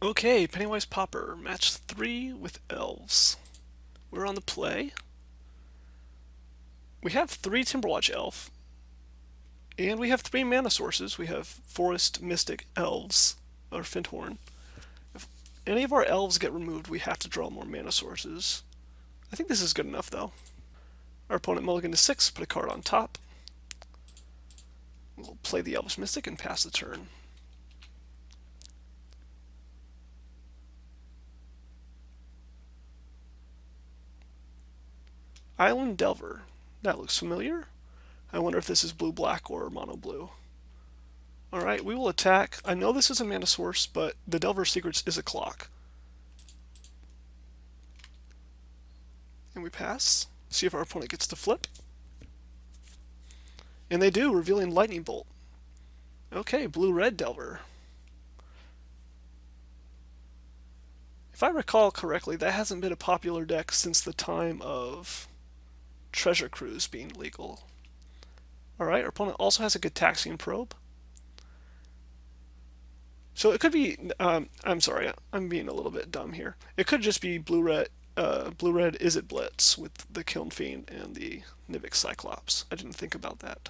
Okay, Pennywise Pauper, match 3 with Elves. We're on the play. We have 3 Timberwatch Elf, and we have 3 mana sources. We have Forest, Mystic, Elves, or Finthorn. If any of our Elves get removed, we have to draw more mana sources. I think this is good enough, though. Our opponent mulligan to 6, put a card on top. We'll play the Elvish Mystic and pass the turn. Island Delver. That looks familiar. I wonder if this is blue-black or mono-blue. Alright, we will attack. I know this is a mana source, but the Delver Secrets is a clock. And we pass. See if our opponent gets to flip. And they do, revealing Lightning Bolt. Okay, blue-red Delver. If I recall correctly, that hasn't been a popular deck since the time of Treasure Cruise being legal. Alright, our opponent also has a Gitaxian Probe. So it could be, I'm sorry, I'm being a little bit dumb here. It could just be blue-red Izzet Blitz with the Kiln Fiend and the Nivix Cyclops. I didn't think about that.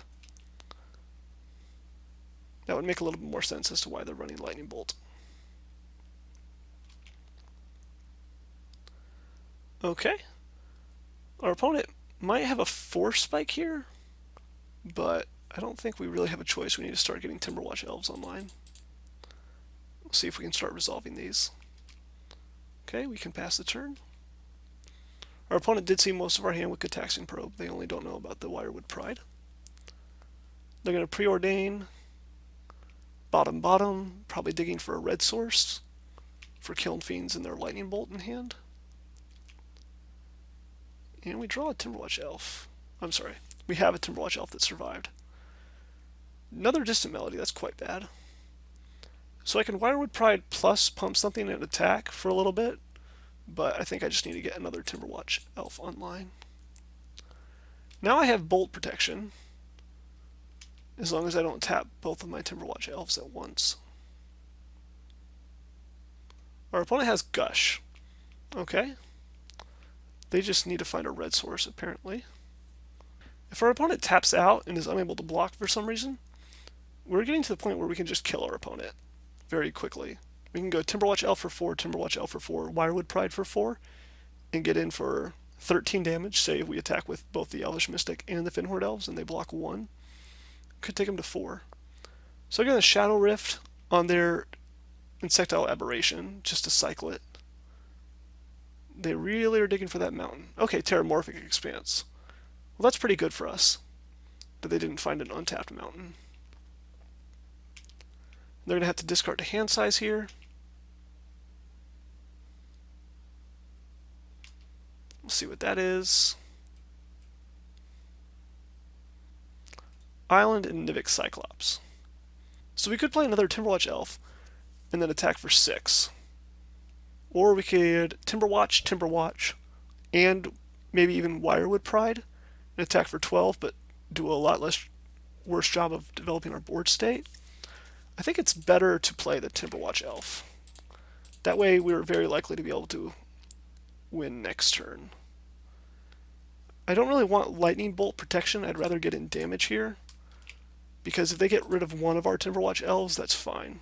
That would make a little bit more sense as to why they're running Lightning Bolt. Okay. Our opponent might have a Force Spike here, but I don't think we really have a choice. We need to start getting Timberwatch Elves online. We'll see if we can start resolving these. Okay, we can pass the turn. Our opponent did see most of our hand with Gitaxian Probe. They only don't know about the Wirewood Pride. They're going to preordain. Bottom, probably digging for a red source for Kiln Fiends and their Lightning Bolt in hand. And we draw a Timberwatch Elf. I'm sorry, we have a Timberwatch Elf that survived. Another Distant Melody, that's quite bad. So I can Wirewood Pride plus pump something and attack for a little bit, but I think I just need to get another Timberwatch Elf online. Now I have Bolt Protection, as long as I don't tap both of my Timberwatch Elves at once. Our opponent has Gush. Okay. They just need to find a red source, apparently. If our opponent taps out and is unable to block for some reason, we're getting to the point where we can just kill our opponent very quickly. We can go Timberwatch Elf for 4, Timberwatch Elf for 4, Wirewood Pride for 4, and get in for 13 damage, say if we attack with both the Elvish Mystic and the Finhorde Elves and they block 1. Could take them to 4. So again, a Shadow Rift on their Insectile Aberration, just to cycle it. They really are digging for that mountain. Okay, Terramorphic Expanse. Well, that's pretty good for us, that they didn't find an untapped mountain. They're going to have to discard to hand size here. We'll see what that is. Island and Nivix Cyclops. So we could play another Timberwatch Elf and then attack for 6. Or we could Timberwatch, and maybe even Wirewood Pride and attack for 12, but do a lot less worse job of developing our board state. I think it's better to play the Timberwatch Elf. That way we're very likely to be able to win next turn. I don't really want Lightning Bolt protection. I'd rather get in damage here, because if they get rid of one of our Timberwatch Elves, that's fine.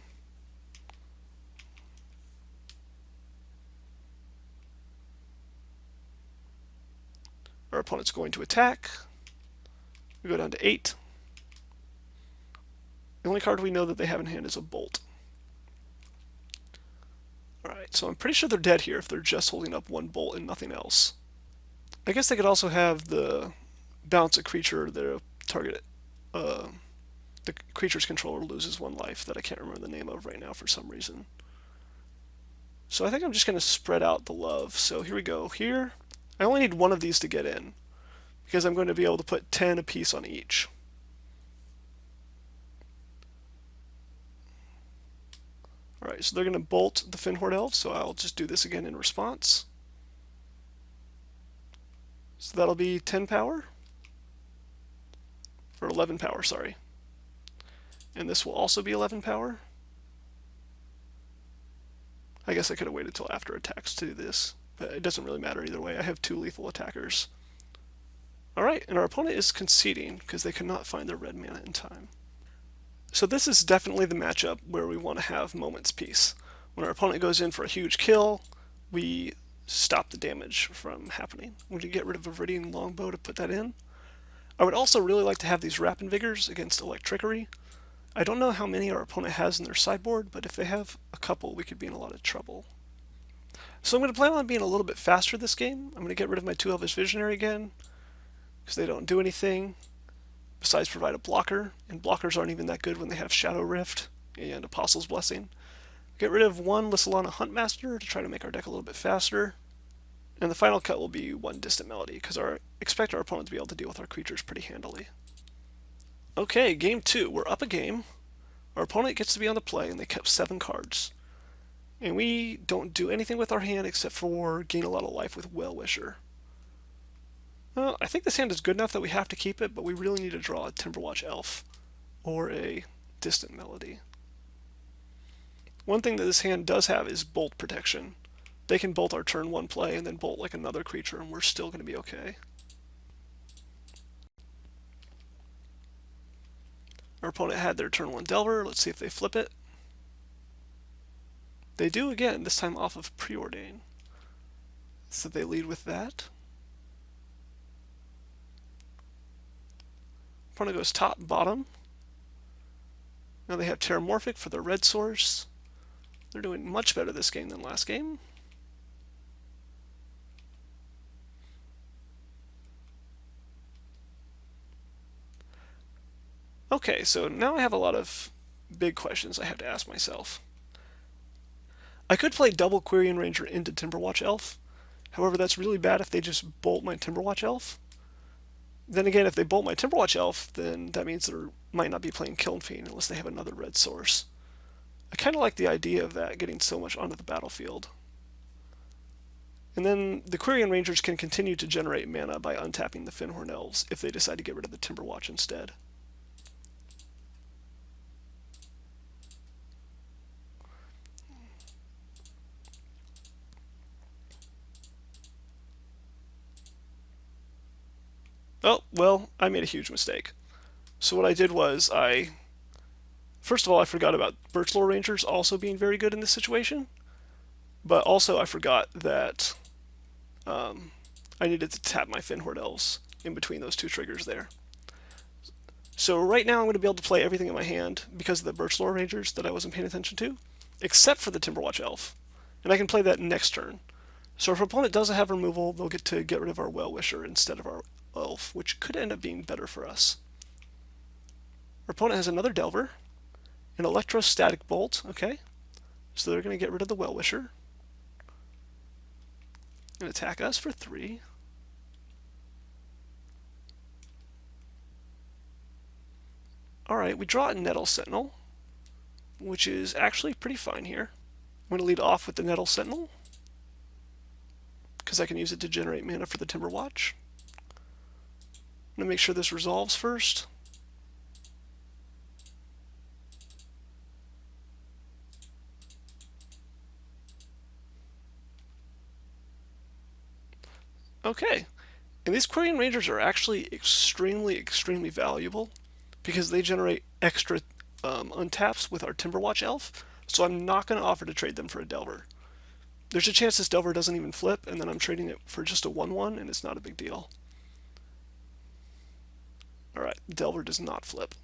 Our opponent's going to attack. We go down to 8. The only card we know that they have in hand is a Bolt. Alright, so I'm pretty sure they're dead here if they're just holding up 1 Bolt and nothing else. I guess they could also have the bounce a creature, their target, the creature's controller loses 1 life that I can't remember the name of right now for some reason. So I think I'm just going to spread out the love. So here we go. Here, I only need 1 of these to get in, because I'm going to be able to put 10 apiece on each. Alright, so they're going to bolt the Finhorde Elves, so I'll just do this again in response. So that'll be 10 power, or 11 power, sorry. And this will also be 11 power. I guess I could have waited till after attacks to do this, but it doesn't really matter either way. I have 2 lethal attackers. Alright, and our opponent is conceding because they could not find their red mana in time. So this is definitely the matchup where we want to have Moment's Peace. When our opponent goes in for a huge kill, we stop the damage from happening. We need to get rid of a Viridian Longbow to put that in. I would also really like to have these Rapid Vigors against Electrickery. I don't know how many our opponent has in their sideboard, but if they have a couple, we could be in a lot of trouble. So I'm going to plan on being a little bit faster this game. I'm going to get rid of my 2 Elvish Visionary again, because they don't do anything besides provide a blocker, and blockers aren't even that good when they have Shadow Rift and Apostle's Blessing. Get rid of 1 Lysolana Huntmaster to try to make our deck a little bit faster. And the final cut will be 1 Distant Melody, because I expect our opponent to be able to deal with our creatures pretty handily. Okay, game 2. We're up a game. Our opponent gets to be on the play, and they kept 7 cards. And we don't do anything with our hand except for gain a lot of life with Well-Wisher. Well, I think this hand is good enough that we have to keep it, but we really need to draw a Timberwatch Elf or a Distant Melody. One thing that this hand does have is bolt protection. They can bolt our turn 1 play and then bolt like another creature, and we're still going to be okay. Our opponent had their turn 1 Delver. Let's see if they flip it. They do again, this time off of Preordain. So they lead with that. Opponent goes top, bottom. Now they have Terramorphic for their red source. They're doing much better this game than last game. Okay, so now I have a lot of big questions I have to ask myself. I could play double Quirion Ranger into Timberwatch Elf. However, that's really bad if they just bolt my Timberwatch Elf. Then again, if they bolt my Timberwatch Elf, then that means they might not be playing Kiln Fiend unless they have another red source. I kind of like the idea of that getting so much onto the battlefield. And then the Quirion Rangers can continue to generate mana by untapping the Fyndhorn Elves if they decide to get rid of the Timberwatch instead. Oh, well, I made a huge mistake. So what I did was first of all, I forgot about Birchlore Rangers also being very good in this situation, but also I forgot that I needed to tap my Fyndhorn Elves in between those 2 triggers there. So right now I'm going to be able to play everything in my hand because of the Birchlore Rangers that I wasn't paying attention to, except for the Timberwatch Elf. And I can play that next turn. So if our opponent doesn't have removal, they'll get to get rid of our Well-Wisher instead of our Elf, which could end up being better for us. Our opponent has another Delver, an Electrostatic Bolt, okay? So they're going to get rid of the Well-Wisher and attack us for 3. Alright, we draw a Nettle Sentinel, which is actually pretty fine here. I'm going to lead off with the Nettle Sentinel, because I can use it to generate mana for the Timberwatch. I'm going to make sure this resolves first. Okay, and these Quirion Rangers are actually extremely valuable because they generate extra untaps with our Timberwatch Elf, so I'm not going to offer to trade them for a Delver. There's a chance this Delver doesn't even flip, and then I'm trading it for just a 1/1, and it's not a big deal. Alright, Delver does not flip.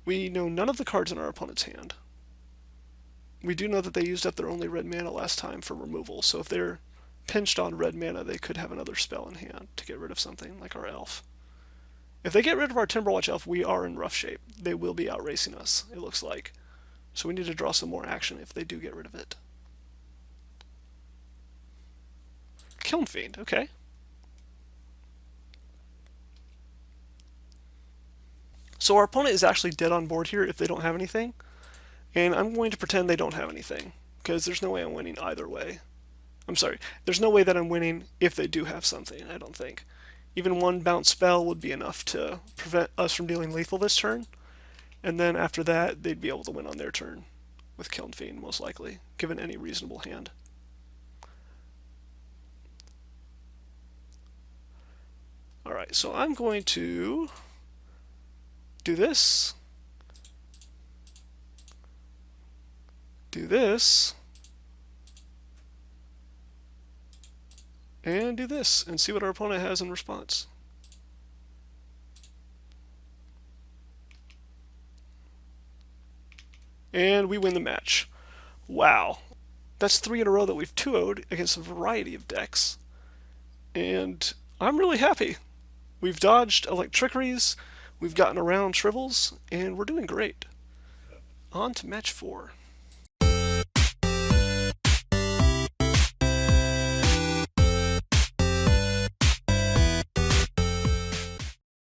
We know none of the cards in our opponent's hand. We do know that they used up their only red mana last time for removal, so if they're pinched on red mana, they could have another spell in hand to get rid of something like our Elf. If they get rid of our Timberwatch Elf, we are in rough shape. They will be outracing us, it looks like. So we need to draw some more action if they do get rid of it. Kiln Fiend, okay. So our opponent is actually dead on board here if they don't have anything. And I'm going to pretend they don't have anything, because there's no way I'm winning either way. I'm sorry, there's no way that I'm winning if they do have something, I don't think. Even 1 bounce spell would be enough to prevent us from dealing lethal this turn. And then after that, they'd be able to win on their turn with Kiln Fiend, most likely, given any reasonable hand. Alright, so I'm going to do this, do this, and do this, and see what our opponent has in response. And we win the match. Wow. That's 3 in a row that we've 2-0'd against a variety of decks. And I'm really happy. We've dodged electrickeries, we've gotten around tribbles, and we're doing great. On to match 4.